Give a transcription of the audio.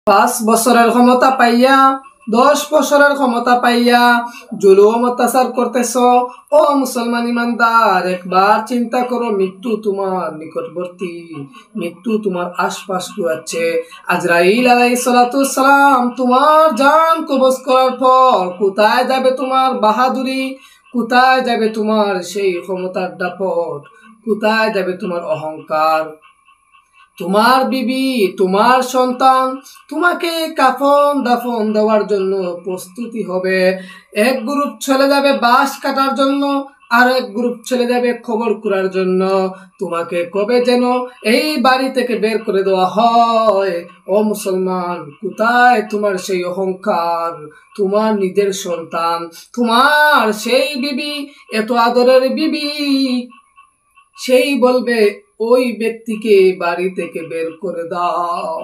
5 বছরের ক্ষমতা পাইয়া 10 বছরের ক্ষমতা পাইয়া জুলুম অত্যাচার করতেছ। ও মুসলমান ইমানদার, একবার চিন্তা করো, মৃত্যু তোমার নিকটবর্তী, মৃত্যু তোমার আশপাশ ঘুরাচ্ছে। আজরাইল আলাইহিস সালাতু সালাম তোমার জান কবজ করার পর কোথায় যাবে তোমার বাহাদুরি, কোথায় যাবে তোমার সেই ক্ষমতার দাপট, কোথায় যাবে তোমার অহংকার? তোমার বিবি, তোমার সন্তান তোমাকে কাফন দাফন দেওয়ার জন্য প্রস্তুতি হবে। এক গ্রুপ চলে যাবে বাঁশ কাটার জন্য, আর এক গ্রুপ চলে যাবে খবর করার জন্য। তোমাকে কবে যেন এই বাড়ি থেকে বের করে দেওয়া হয়। ও মুসলমান, কোথায় তোমার সেই অহংকার? তোমার নিজের সন্তান, তোমার সেই বিবি, এত আদরের বিবি, সেই বলবে ওই ব্যক্তিকে বাড়ি থেকে বের করে দাও।